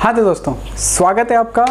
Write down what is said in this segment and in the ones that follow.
हाँ तो दोस्तों, स्वागत है आपका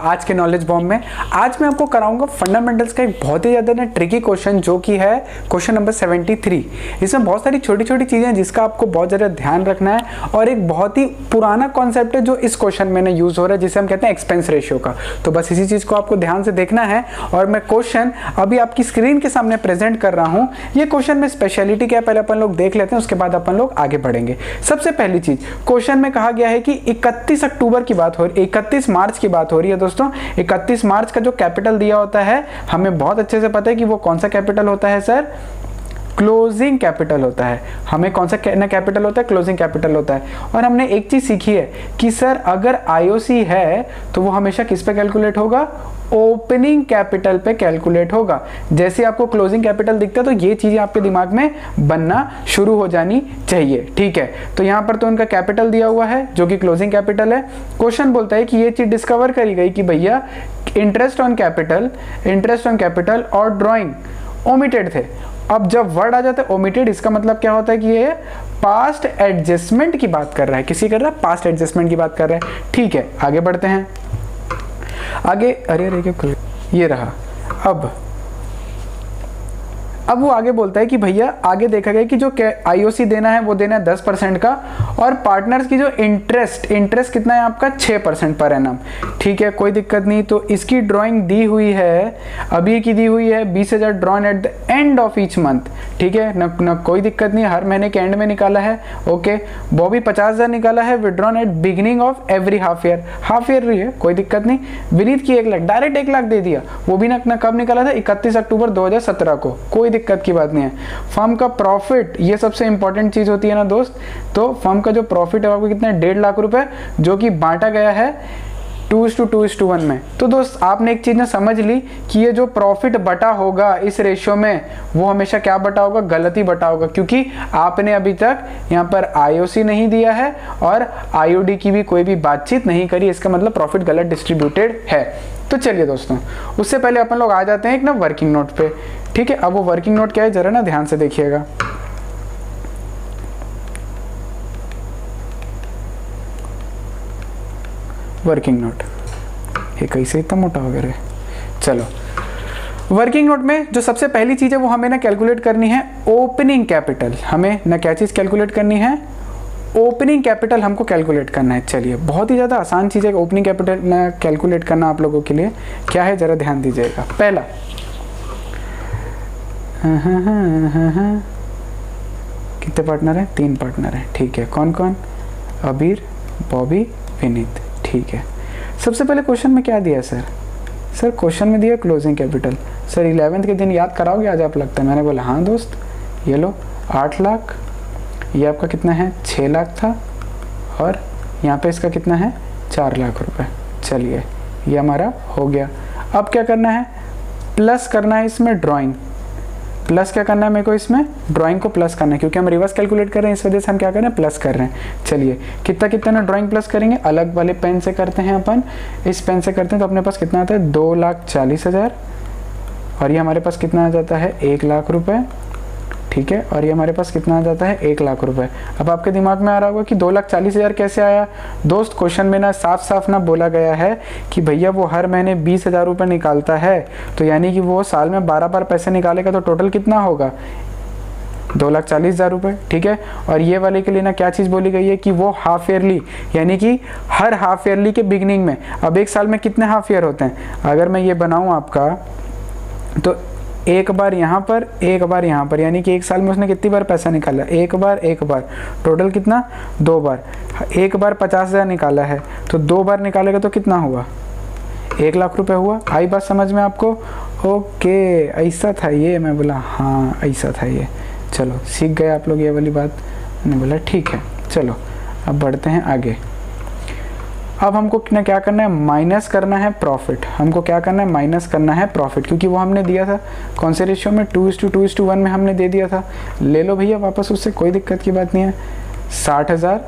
आज के नॉलेज बॉम्ब में। आज मैं आपको कराऊंगा फंडामेंटल्स का एक बहुत ही ज़्यादा ना ट्रिकी क्वेश्चन, जो कि है क्वेश्चन नंबर 73। इसमें बहुत सारी छोटी छोटी चीज़ें हैं जिसका आपको बहुत ज़्यादा ध्यान रखना है, और एक बहुत ही पुराना कॉन्सेप्ट है जो इस क्वेश्चन में ना यूज़ हो रहा है, जिसे हम कहते हैं एक्सपेंस रेशियो का। तो बस इसी चीज़ को आपको ध्यान से देखना है, और मैं क्वेश्चन अभी आपकी स्क्रीन के सामने प्रेजेंट कर रहा हूँ। ये क्वेश्चन में स्पेशलिटी क्या है पहले अपन लोग देख लेते हैं, उसके बाद अपन लोग आगे बढ़ेंगे। सबसे पहली चीज़, क्वेश्चन में कहा गया है कि 31 अक्टूबर की बात हो रही, 31 मार्च की बात हो रही है दोस्तों। 31 मार्च का जो कैपिटल दिया होता है, हमें बहुत अच्छे से पता है कि वो कौन सा कैपिटल होता है सर, क्लोजिंग कैपिटल होता है। हमें कौन सा ना कैपिटल होता है, क्लोजिंग कैपिटल होता है। और हमने एक चीज सीखी है कि सर अगर आईओसी है तो वो हमेशा किस पे कैलकुलेट होगा, ओपनिंग कैपिटल पे कैलकुलेट होगा। जैसे आपको क्लोजिंग कैपिटल दिखता है तो ये चीजें आपके दिमाग में बनना शुरू हो जानी चाहिए, ठीक है। तो यहाँ पर तो उनका कैपिटल दिया हुआ है जो कि क्लोजिंग कैपिटल है। क्वेश्चन बोलता है कि ये चीज डिस्कवर करी गई कि भैया इंटरेस्ट ऑन कैपिटल और ड्रॉइंग ओमिटेड थे। अब जब वर्ड आ जाता है ओमिटेड, इसका मतलब क्या होता है कि ये पास्ट एडजस्टमेंट की बात कर रहा है, किसी कर रहा है पास्ट एडजस्टमेंट की बात कर रहा है, ठीक है। आगे बढ़ते हैं आगे। अरे ये रहा। अब वो आगे बोलता है कि भैया आगे देखा गया कि जो आईओसी देना है वो देना है 10% का, और पार्टनर्स की जो इंटरेस्ट कितना है आपका 6% पर एनम, ठीक है, कोई दिक्कत नहीं। तो इसकी ड्राइंग दी हुई है, अभी की दी हुई है 20,000 drawn at the end of each month, ठीक है न कोई दिक्कत नहीं, हर महीने के एंड में निकाला है, ओके। बॉबी 50,000 निकाला है, withdrawn at beginning of every half year है, कोई दिक्कत नहीं। विनीत की 1 लाख, डायरेक्ट 1 लाख दे दिया, वो भी न कब निकाला था, 31 अक्टूबर 2017 को, कोई दिक्कत की बात नहीं है। फर्म का प्रॉफिट, ये सबसे इंपॉर्टेंट चीज होती है ना दोस्त। तो फर्म का जो प्रॉफिट है आपको कितना है, 1.5 लाख रुपए, जो कि बांटा गया है 2:2:1 में। तो दोस्त आपने एक चीज ना समझ ली कि ये जो प्रॉफिट बटा होगा इस रेशियो में, वो हमेशा क्या बटा होगा, गलत ही बटा होगा, क्योंकि आपने अभी तक यहाँ पर आईओसी नहीं दिया है और आईओडी की भी कोई भी बातचीत नहीं करी, इसका मतलब प्रॉफिट गलत डिस्ट्रीब्यूटेड है। तो चलिए दोस्तों, उससे पहले अपन लोग आ जाते हैं एक ना वर्किंग नोट पे, ठीक है। अब वो वर्किंग नोट क्या है जरा ना ध्यान से देखिएगा। वर्किंग नोट ये कैसे इतना मोटा हो गया, चलो। वर्किंग नोट में जो सबसे पहली चीज है वो हमें ना कैलकुलेट करनी है ओपनिंग कैपिटल। हमें ना क्या चीज कैलकुलेट करनी है, ओपनिंग कैपिटल हमको कैलकुलेट करना है। चलिए, बहुत ही ज़्यादा आसान चीज़ है ओपनिंग कैपिटल ना कैलकुलेट करना आप लोगों के लिए। क्या है जरा ध्यान दीजिएगा। पहला, कितने पार्टनर हैं, 3 पार्टनर हैं, ठीक है। कौन कौन, अबीर, बॉबी, विनीत, ठीक है। सबसे पहले क्वेश्चन में क्या दिया सर क्वेश्चन में दिया क्लोजिंग कैपिटल। सर 11th के दिन याद कराओगे आज आप, लगता है। मैंने बोला हाँ दोस्त, ये लो 8 लाख, ये आपका कितना है 6 लाख था, और यहाँ पे इसका कितना है 4 लाख रुपए। चलिए, ये हमारा हो गया। अब क्या करना है, प्लस करना है इसमें ड्राइंग। प्लस क्या करना है मेरे को, इसमें ड्राइंग को प्लस करना है, क्योंकि हम रिवर्स कैलकुलेट कर रहे हैं, इस वजह से हम क्या कर रहे हैं, प्लस कर रहे हैं। चलिए, कितना ना ड्राइंग प्लस करेंगे, अलग वाले पेन से करते हैं अपन, इस पेन से करते हैं तो अपने पास कितना आता है 2,40,000, और ये हमारे पास कितना आ जाता है 1 लाख रुपए, ठीक है। और ये हमारे पास कितना आ जाता है 1 लाख रुपए। अब आपके दिमाग में आ रहा होगा कि 2,40,000 कैसे आया। दोस्त क्वेश्चन में ना साफ ना बोला गया है कि भैया वो हर महीने 20,000 रुपये निकालता है, तो यानी कि वो साल में 12 बार पैसे निकालेगा, तो टोटल कितना होगा 2,40,000 रुपये, ठीक है। और ये वाले के लिए ना क्या चीज़ बोली गई है कि वो हाफ ईयरली, यानी कि हर हाफ ईयरली के बिगिनिंग में, अब एक साल में कितने हाफ ईयर होते हैं, अगर मैं ये बनाऊँ आपका, तो एक बार यहाँ पर, एक बार यहाँ पर, यानी कि एक साल में उसने कितनी बार पैसा निकाला, एक बार, टोटल कितना 2 बार। एक बार 50,000 निकाला है, तो 2 बार निकालेगा तो कितना हुआ 1 लाख रुपए हुआ। आई बात समझ में आपको, ओके ऐसा था ये, मैं बोला हाँ ऐसा था ये। चलो सीख गए आप लोग ये वाली बात, मैंने बोला ठीक है। चलो अब बढ़ते हैं आगे। अब हमको क्या करना है, माइनस करना है प्रॉफिट। हमको क्या करना है, माइनस करना है प्रॉफिट, क्योंकि वो हमने दिया था कौन से रेशियो में, 2:2:1 में हमने दे दिया था। ले लो भैया वापस उससे, कोई दिक्कत की बात नहीं है। 60,000,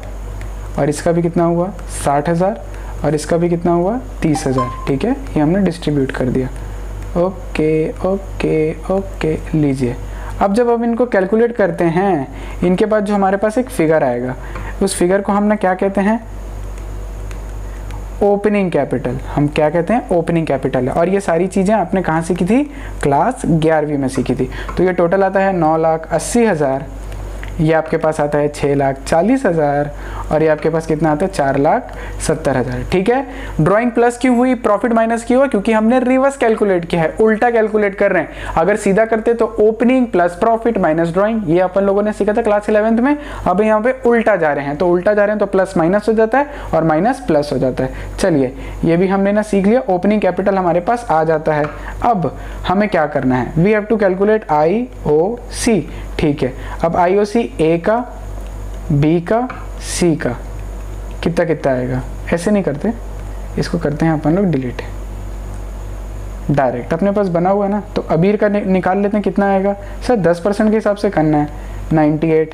और इसका भी कितना हुआ 60,000, और इसका भी कितना हुआ 30,000, ठीक है। ये हमने डिस्ट्रीब्यूट कर दिया, ओके ओके ओके। लीजिए, अब जब हम इनको कैलकुलेट करते हैं, इनके बाद जो हमारे पास एक फिगर आएगा, उस फिगर को हम ना क्या कहते हैं, ओपनिंग कैपिटल, हम क्या कहते हैं, ओपनिंग कैपिटल है। और ये सारी चीज़ें आपने कहाँ सीखी थी, क्लास 11वीं में सीखी थी। तो ये टोटल आता है 9,80,000, ये आपके पास आता है 6,40,000 और ये आपके पास कितना आता है 4,70,000। ठीक है, ड्राइंग प्लस क्यों हुई, प्रॉफिट माइनस क्यों हुआ, क्योंकि हमने रिवर्स कैलकुलेट किया है, उल्टा कैलकुलेट कर रहे हैं। अगर सीधा करते तो opening plus profit minus drawing, ये अपन लोगों ने सीखा था क्लास 11th में। अब यहाँ पे उल्टा जा रहे हैं, तो उल्टा जा रहे हैं तो प्लस माइनस हो जाता है और माइनस प्लस हो जाता है। चलिए ये भी हमने ना सीख लिया, ओपनिंग कैपिटल हमारे पास आ जाता है। अब हमें क्या करना है, we have to calculate IOC। ठीक है, अब IOC ए का, बी का, सी का कितना कितना आएगा, ऐसे नहीं करते, इसको करते हैं अपन लोग डिलीट, डायरेक्ट अपने पास बना हुआ है ना। तो अबीर का निकाल लेते हैं, कितना आएगा सर, 10% के हिसाब से करना है, 98।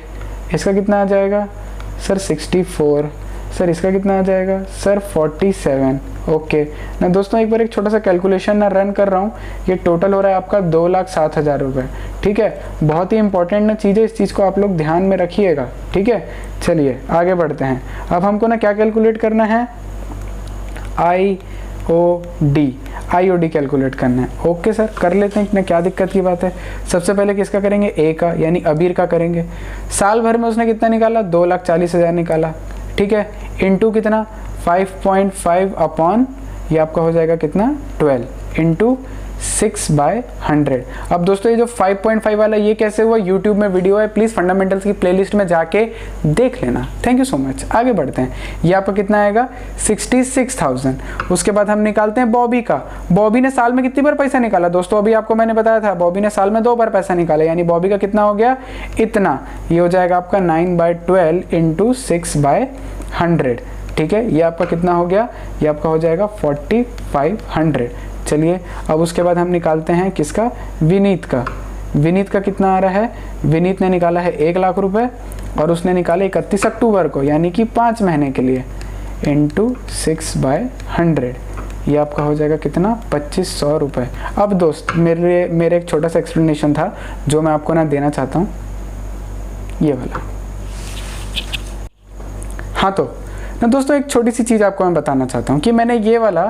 इसका कितना आ जाएगा सर 64, सर इसका कितना आ जाएगा सर 47। ओके ना दोस्तों, एक बार एक छोटा सा कैलकुलेशन ना रन कर रहा हूँ, ये टोटल हो रहा है आपका 2,07,000 रुपये। ठीक है, बहुत ही इंपॉर्टेंट ना चीज़ है, इस चीज़ को आप लोग ध्यान में रखिएगा। ठीक है, चलिए आगे बढ़ते हैं। अब हमको ना क्या कैलकुलेट करना है, IOD कैलकुलेट करना है। ओके सर, कर लेते हैं, क्या दिक्कत की बात है। सबसे पहले किसका करेंगे, ए का, यानी अबीर का करेंगे। साल भर में उसने कितना निकाला, 2,40,000 निकाला। ठीक है, इंटू कितना 5.5 अपॉन, ये आपका हो जाएगा कितना 12 इंटू 6/100। अब दोस्तों ये जो 5.5 वाला ये कैसे हुआ, यूट्यूब में वीडियो है, प्लीज़ फंडामेंटल्स की प्लेलिस्ट में जाके देख लेना। Thank you so much. आगे बढ़ते हैं, ये आपका कितना आएगा 66,000। उसके बाद हम निकालते हैं बॉबी का। बॉबी ने साल में कितनी बार पैसा निकाला दोस्तों, अभी आपको मैंने बताया था, बॉबी ने साल में 2 बार पैसा निकाला, यानी बॉबी का कितना हो गया, इतना। ये हो जाएगा आपका 9/12 इंटू 6/100। ठीक है, ये आपका कितना हो गया, ये आपका हो जाएगा 4,500। चलिए अब उसके बाद हम निकालते हैं किसका, विनीत का। विनीत का कितना आ रहा है, विनीत ने निकाला है 1,00,000 रुपये और उसने निकाले 31 अक्टूबर को, यानी कि 5 महीने के लिए, इंटू 6/100। ये आपका हो जाएगा कितना 2,500 रुपये। अब दोस्त मेरे एक छोटा सा एक्सप्लेनेशन था जो मैं आपको ना देना चाहता हूँ, ये वाला। हाँ तो ना दोस्तों, एक छोटी सी चीज़ आपको मैं बताना चाहता हूँ कि मैंने ये वाला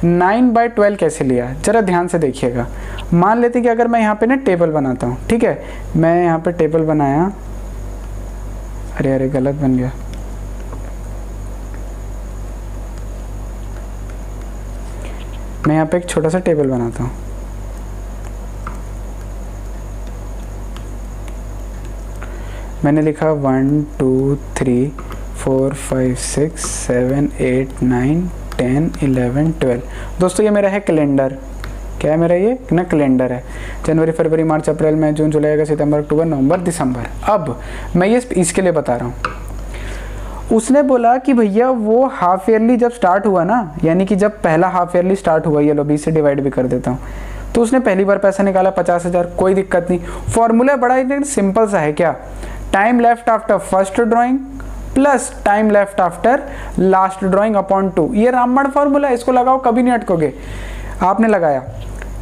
9/12 कैसे लिया, ज़रा ध्यान से देखिएगा। मान लेते हैं कि अगर मैं यहाँ पे ना टेबल बनाता हूँ, ठीक है, मैं यहाँ पे टेबल बनाया, अरे गलत बन गया, मैं यहाँ पे एक छोटा सा टेबल बनाता हूँ। मैंने लिखा 1 2 3 4 5 6 7 8 9 10 11 12। दोस्तों ये मेरा है कैलेंडर, क्या है मेरा, ये ना कैलेंडर है, जनवरी फरवरी मार्च अप्रैल मई जून जुलाई अगस्त सितंबर अक्टूबर नवंबर दिसंबर। अब मैं ये इसके लिए बता रहा हूँ, उसने बोला कि भैया वो हाफ ईयरली जब स्टार्ट हुआ ना, यानी कि जब पहला हाफ ईयरली स्टार्ट हुआ, ये लो 20 से डिवाइड भी कर देता हूँ, तो उसने पहली बार पैसा निकाला 50,000, कोई दिक्कत नहीं। फॉर्मूला बड़ा ही सिंपल सा है, क्या, time left after first drawing plus time left after last drawing upon 2। ये रामबाण फॉर्मूला है, इसको लगाओ कभी नहीं अटकोगे। आपने लगाया,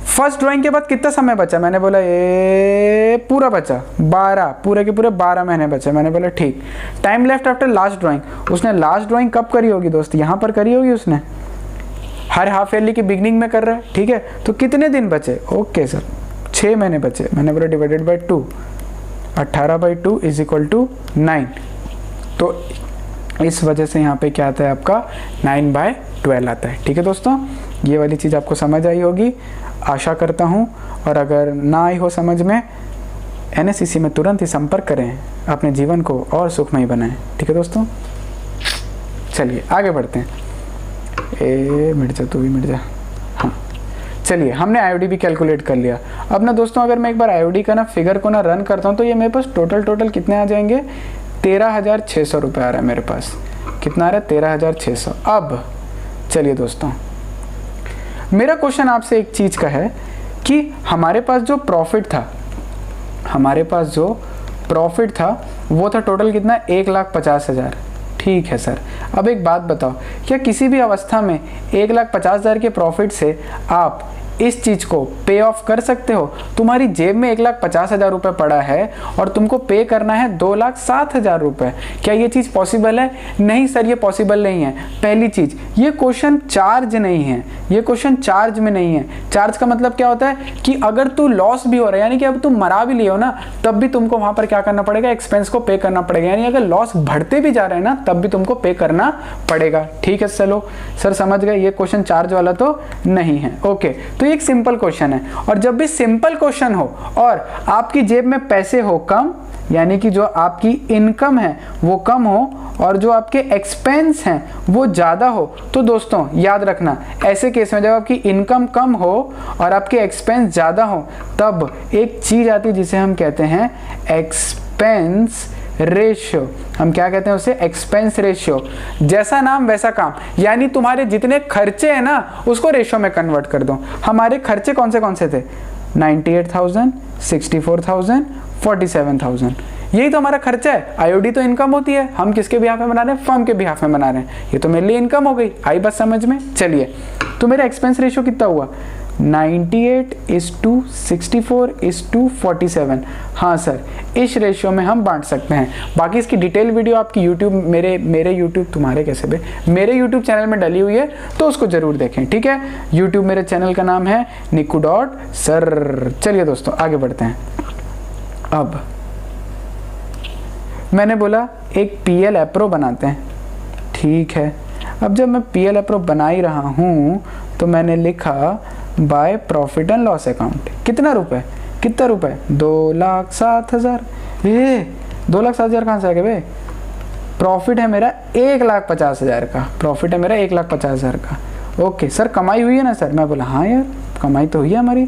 फर्स्ट ड्राइंग के बाद कितना समय बचा, मैंने बोला ये पूरा बचा 12, पूरे के पूरे 12 महीने बचे। मैंने बोला ठीक। Time left after last drawing, उसने लास्ट ड्राइंग कब करी होगी दोस्त, यहाँ पर करी होगी उसने, हर हाफ ईयरली की बिगनिंग में कर रहा है। ठीक है, तो कितने दिन बचे, ओके सर 6 महीने बचे। मैंने बोला divided by 2, 18/2 is equal to 9। तो इस वजह से यहाँ पे क्या आता है आपका 9/12 आता है। ठीक है दोस्तों, ये वाली चीज़ आपको समझ आई होगी आशा करता हूँ, और अगर ना आई हो समझ में, NSCC में तुरंत ही संपर्क करें, अपने जीवन को और सुखमय बनाएं। ठीक है दोस्तों, चलिए आगे बढ़ते हैं। मिट जा तू भी मिट जा। हाँ चलिए, हमने IOD भी कैलकुलेट कर लिया। अब ना दोस्तों, अगर मैं एक बार IOD का ना फिगर को ना रन करता हूँ तो ये मेरे पास टोटल कितने आ जाएंगे, 13,600 रुपये आ रहा है मेरे पास। कितना आ रहा है, 13,600। अब चलिए दोस्तों, मेरा क्वेश्चन आपसे एक चीज़ का है कि हमारे पास जो प्रॉफिट था वो था टोटल कितना, 1,50,000। ठीक है सर, अब एक बात बताओ, क्या किसी भी अवस्था में 1,50,000 के प्रॉफिट से आप इस चीज को पे ऑफ कर सकते हो? तुम्हारी जेब में 1,50,000 रुपए पड़ा है और तुमको पे करना है 2,07,000 रुपए। क्या ये चीज पॉसिबल है? नहीं सर, ये पॉसिबल नहीं है। पहली चीज, ये क्वेश्चन चार्ज नहीं है, ये क्वेश्चन चार्ज में नहीं है। चार्ज का मतलब क्या होता है कि अगर तू लॉस भी हो रहा है, यानी कि अब तुम मरा भी लिए हो ना, तब भी तुमको वहां पर क्या करना पड़ेगा? एक्सपेंस को पे करना पड़ेगा। यानी अगर लॉस बढ़ते भी जा रहे हैं ना, तब भी तुमको पे करना पड़ेगा। ठीक है, चलो सर समझ गए, ये क्वेश्चन चार्ज वाला तो नहीं है। ओके, तो ये एक सिंपल क्वेश्चन है। और जब भी सिंपल क्वेश्चन हो और आपकी जेब में पैसे हो कम, यानी कि जो आपकी इनकम है वो कम हो और जो आपके एक्सपेंस हैं वो ज़्यादा हो, तो दोस्तों याद रखना, ऐसे केस में जब आपकी इनकम कम हो और आपके एक्सपेंस ज़्यादा हो, तब एक चीज़ आती है जिसे हम कहते हैं एक्सपेंस रेशियो। हम क्या कहते हैं उसे? Expense ratio. जैसा नाम वैसा काम, यानी तुम्हारे जितने खर्चे हैं ना उसको रेशियो में कन्वर्ट कर दो। हमारे खर्चे कौन से थे? 98,000, 64,000, 47,000, यही तो हमारा खर्चा है। आईओडी तो इनकम होती है, हम किसके बिहाफ में बना रहे हैं? फर्म के बिहाफ में बना रहे हैं। ये तो मेरे लिए इनकम हो गई। आई बात समझ में? चलिए, तो मेरा एक्सपेंस रेशियो कितना हुआ? 98:64:47। हाँ सर, इस रेशियो में हम बांट सकते हैं। बाकी इसकी डिटेल वीडियो आपकी यूट्यूब मेरे यूट्यूब तुम्हारे कैसे बे मेरे यूट्यूब चैनल में डली हुई है, तो उसको जरूर देखें। ठीक है, यूट्यूब मेरे चैनल का नाम है niku.sir। चलिए दोस्तों आगे बढ़ते हैं। अब मैंने बोला एक पीएल एप्रो बनाते हैं। ठीक है, अब जब मैं पीएल एप्रो बना ही रहा हूँ तो मैंने लिखा by profit and loss account. कितना रुपए? 2,07,000। ये 2,07,000 कहाँ से आ गए भाई? प्रॉफिट है मेरा 1,50,000 का। प्रॉफिट है मेरा 1,50,000 का। ओके सर, कमाई हुई है ना सर? मैं बोला हाँ यार, कमाई तो हुई है हमारी।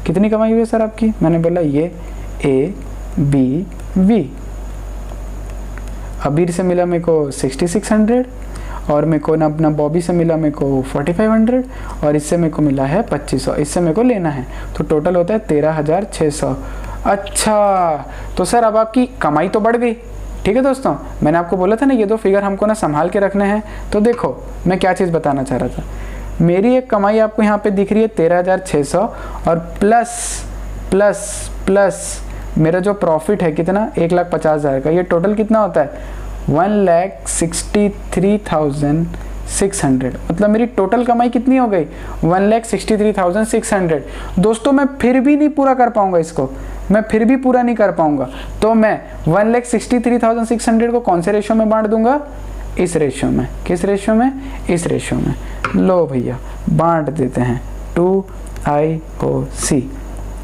कितनी कमाई हुई है सर आपकी? मैंने बोला ये ABV। अबीर से मिला मेरे को 6,600 और मेरे को ना अपना बॉबी से मिला मेरे को 4,500 और इससे मेरे को मिला है 2,500। इससे मेरे को लेना है, तो टोटल होता है 13,600। अच्छा, तो सर अब आपकी कमाई तो बढ़ गई। ठीक है दोस्तों, मैंने आपको बोला था ना ये दो फिगर हमको ना संभाल के रखने हैं। तो देखो मैं क्या चीज़ बताना चाह रहा था। मेरी एक कमाई आपको यहाँ पे दिख रही है 13,600 और प्लस मेरा जो प्रॉफिट है कितना? 1,50,000 का। ये टोटल कितना होता है? 1,63,600। मतलब मेरी टोटल कमाई कितनी हो गई? 1,63,600। दोस्तों मैं फिर भी नहीं पूरा कर पाऊंगा इसको, मैं फिर भी पूरा नहीं कर पाऊंगा। तो मैं 1,63,600 को कौन से रेशियो में बांट दूंगा? इस रेशियो में। किस रेशियो में? इस रेशियो में। लो भैया बांट देते हैं। 2IOC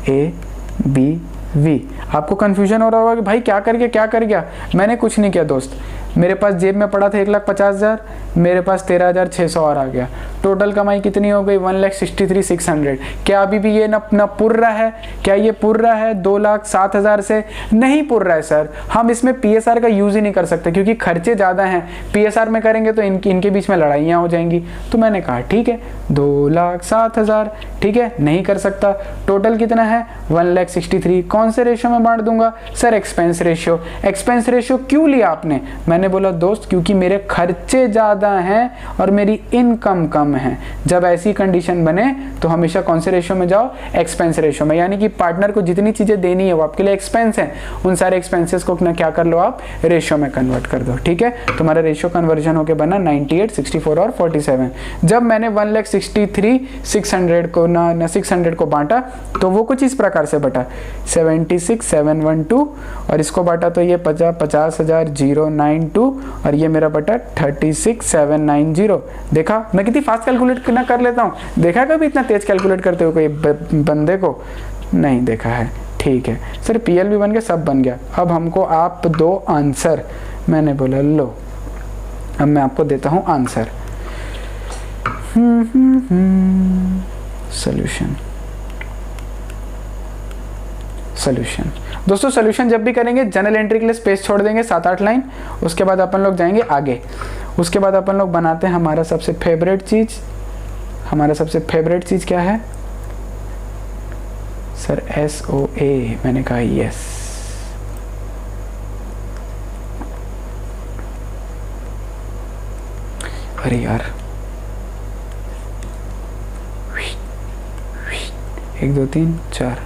ABV। आपको कंफ्यूजन हो रहा होगा कि भाई क्या कर गया? मैंने कुछ नहीं किया दोस्त, मेरे पास जेब में पड़ा था 1,50,000, मेरे पास 13,600 और आ गया। टोटल कमाई कितनी हो गई? 1,63,600। क्या अभी भी ये न पुर रहा है? क्या ये पुर रहा है 2,07,000 से? नहीं पुर रहा है सर। हम इसमें PSR का यूज ही नहीं कर सकते क्योंकि खर्चे ज़्यादा हैं। PSR में करेंगे तो इनके बीच में लड़ाइयाँ हो जाएंगी। तो मैंने कहा ठीक है 2,07,000, ठीक है, नहीं कर सकता। टोटल कितना है? 1,63,000। कौन से रेशियो में बांट दूंगा? Sir expense ratio. Expense ratio क्यों लिया आपने? मैंने बोला दोस्त क्योंकि मेरे खर्चे ज़्यादा हैं और मेरी इनकम कम है। जब ऐसी कंडीशन बने तो हमेशा कौन से रेशियो में जाओ? एक्सपेंस रेशियो में। यानी कि पार्टनर को जितनी चीज़ें देनी है वो आपके लिए एक्सपेंस है, उन सारे एक्सपेंसेस को ना क्या कर लो आप? रेशियो में कन्वर्ट कर दो। ठीक है, तुम्हारा रेशियो कन्वर्जन होकर बना 98, 64 और 47। जब मैंने 1,63,600 को ना 600 को बांटा तो वो कुछ इस प्रकार से बटा 76,712 और इसको बांटा तो ये 50,092 और ये मेरा बटा 36,790। देखा मैं कितनी फास्ट कैलकुलेट ना कर लेता हूँ? देखा कभी इतना तेज कैलकुलेट करते हुए कोई बंदे को? नहीं देखा है। ठीक है सर, PL भी बन गया, सब बन गया। अब हमको आप दो आंसर। मैंने बोला लो अब मैं आपको देता हूँ आंसर। सॉल्यूशन दोस्तों, सॉल्यूशन जब भी करेंगे जनरल एंट्री के लिए स्पेस छोड़ देंगे 7-8 लाइन। उसके बाद अपन लोग जाएंगे आगे। उसके बाद अपन लोग बनाते हैं हमारा सबसे फेवरेट चीज। हमारा सबसे फेवरेट चीज क्या है सर? SOA। मैंने कहा यस। अरे यार 1 2 3 4।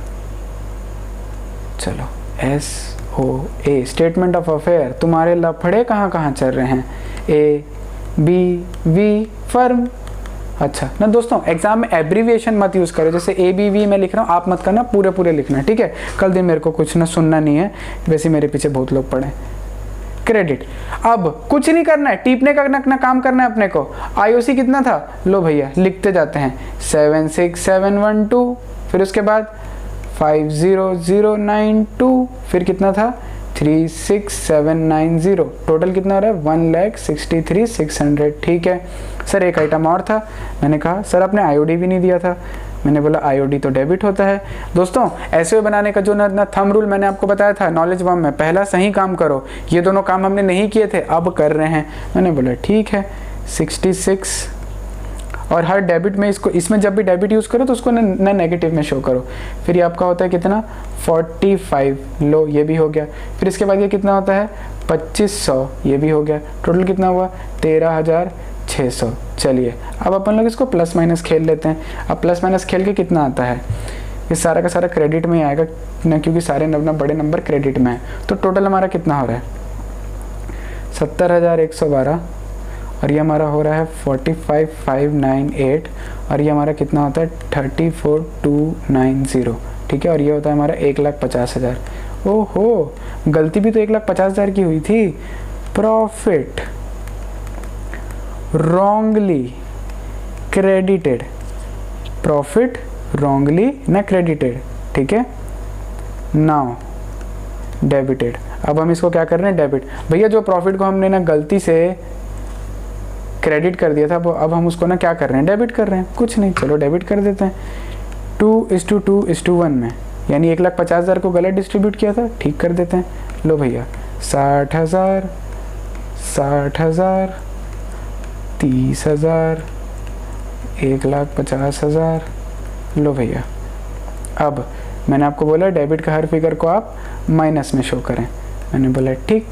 चलो SOA स्टेटमेंट ऑफ अफेयर, तुम्हारे लफड़े कहाँ कहाँ चल रहे हैं, ABV फर्म। अच्छा ना दोस्तों, एग्जाम में एब्रीविएशन मत यूज़ करो, जैसे ABV मैं लिख रहा हूँ, आप मत करना, पूरे लिखना, ठीक है। कल दिन मेरे को कुछ ना सुनना नहीं है, वैसे मेरे पीछे बहुत लोग पड़े। क्रेडिट, अब कुछ नहीं करना है, टीपने का ना काम करना है अपने को। IOC कितना था, लो भैया लिखते जाते हैं, 76712, फिर उसके बाद 50092, फिर कितना था 36790, टोटल कितना आ रहा है 1,63,600। ठीक है सर, एक आइटम और था, मैंने कहा सर आपने IOD भी नहीं दिया था, मैंने बोला IOD तो डेबिट होता है। दोस्तों ऐसे बनाने का जो ना थंब रूल मैंने आपको बताया था नॉलेज बम में, पहला सही काम करो, ये दोनों काम हमने नहीं किए थे, अब कर रहे हैं। मैंने बोला ठीक है 66, और हर डेबिट में इसमें जब भी डेबिट यूज़ करो तो उसको ना नेगेटिव में शो करो। फिर ये आपका होता है कितना 45, लो ये भी हो गया। फिर इसके बाद ये कितना होता है 2500, ये भी हो गया। टोटल कितना हुआ 13,600। चलिए अब अपन लोग इसको प्लस माइनस खेल लेते हैं। अब प्लस माइनस खेल के कितना आता है, ये सारा का सारा क्रेडिट में ही आएगा ना, क्योंकि सारे बड़े नंबर क्रेडिट में है। तो टोटल हमारा कितना हो रहा है 70,112, और ये हमारा हो रहा है 45,598, और ये हमारा कितना होता है 34,290। ठीक है, और ये होता है हमारा 1,50,000। ओहो, गलती भी तो 1,50,000 की हुई थी। Profit wrongly credited, profit wrongly ना क्रेडिटेड, ठीक है, नाउ डेबिटेड। अब हम इसको क्या कर रहे हैं डेबिट। भैया जो प्रॉफिट को हमने ना गलती से क्रेडिट कर दिया था, वो अब हम उसको ना क्या कर रहे हैं डेबिट कर रहे हैं, कुछ नहीं, चलो डेबिट कर देते हैं। 2:2:1 में, यानी 1,50,000 को गलत डिस्ट्रीब्यूट किया था, ठीक कर देते हैं। लो भैया 60,000, 60,000, 30,000, 1,50,000। लो भैया, अब मैंने आपको बोला डेबिट का हर फिगर को आप माइनस में शो करें, मैंने बोला ठीक,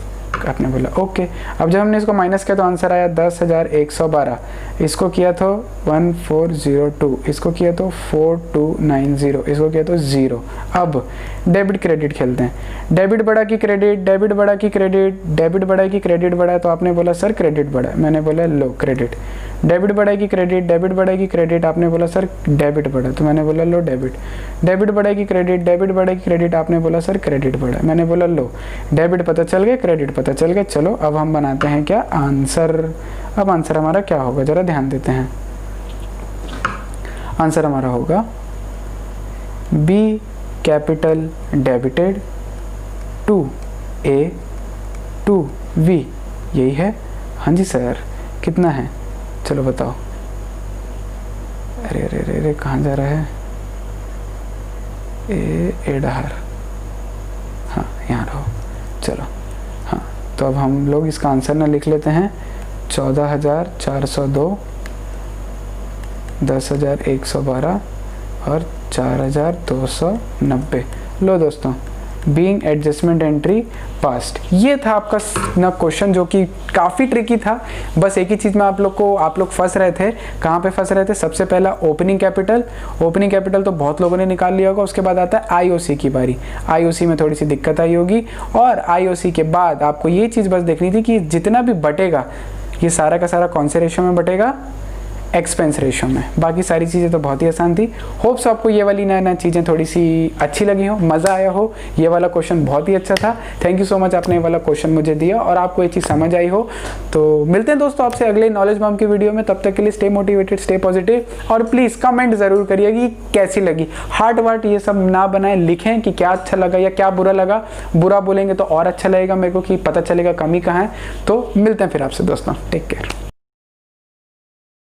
आपने बोला ओके। अब जब हमने इसको माइनस किया तो आंसर आया 10,112, इसको किया तो 1402, इसको किया तो 4290, इसको किया तो 0। अब डेबिट क्रेडिट खेलते हैं, डेबिट बढ़ा कि क्रेडिट, डेबिट बढ़ा कि क्रेडिट, डेबिट बढ़ा कि क्रेडिट बढ़ा, तो आपने बोला सर क्रेडिट बढ़ा, मैंने बोला लो क्रेडिट। डेबिट बढ़ाएगी क्रेडिट, डेबिट बढ़ाएगी क्रेडिट, आपने बोला सर डेबिट बढ़ा, तो मैंने बोला लो डेबिट। डेबिट बढ़ाएगी क्रेडिट, डेबिट बढ़ाएगी क्रेडिट, आपने बोला सर क्रेडिट बढ़ा, मैंने बोला लो। डेबिट पता चल गया, क्रेडिट पता चल गया। चलो अब हम बनाते हैं क्या आंसर। अब आंसर हमारा क्या होगा, जरा ध्यान देते हैं। आंसर हमारा होगा B capital debited, 2A 2V, यही है। हाँ जी सर, कितना है, चलो बताओ। अरे अरे अरे कहाँ जा रहा है, ए डहार, हाँ यहाँ रहो, चलो। हाँ तो अब हम लोग इसका आंसर ना लिख लेते हैं 14,402, 10,112 और 4,290। लो दोस्तों, बीइंग एडजस्टमेंट एंट्री पास्ट, ये था आपका ना क्वेश्चन, जो कि काफ़ी ट्रिकी था। बस एक ही चीज़ में आप लोग फंस रहे थे। कहाँ पे फंस रहे थे, सबसे पहला ओपनिंग कैपिटल। ओपनिंग कैपिटल तो बहुत लोगों ने निकाल लिया होगा, उसके बाद आता है IOC की बारी। IOC में थोड़ी सी दिक्कत आई होगी, और IOC के बाद आपको ये चीज़ बस देखनी थी कि जितना भी बटेगा ये सारा का सारा कौन से रेशियो में बटेगा, एक्सपेंस रेशो में। बाकी सारी चीज़ें तो बहुत ही आसान थी। होप्स आपको ये वाली नया चीज़ें थोड़ी सी अच्छी लगी हो, मज़ा आया हो। ये वाला क्वेश्चन बहुत ही अच्छा था, थैंक यू सो मच, आपने ये वाला क्वेश्चन मुझे दिया और आपको ये चीज़ समझ आई हो। तो मिलते हैं दोस्तों आपसे अगले नॉलेज बम की वीडियो में, तब तक के लिए स्टे मोटिवेटेड, स्टे पॉजिटिव, और प्लीज़ कमेंट ज़रूर करिए कि कैसी लगी। हार्ट वार्ट ये सब ना बनाएं, लिखें कि क्या अच्छा लगा या क्या बुरा लगा। बुरा बोलेंगे तो और अच्छा लगेगा मेरे को, कि पता चलेगा कमी कहाँ है। तो मिलते हैं फिर आपसे दोस्तों, टेक केयर।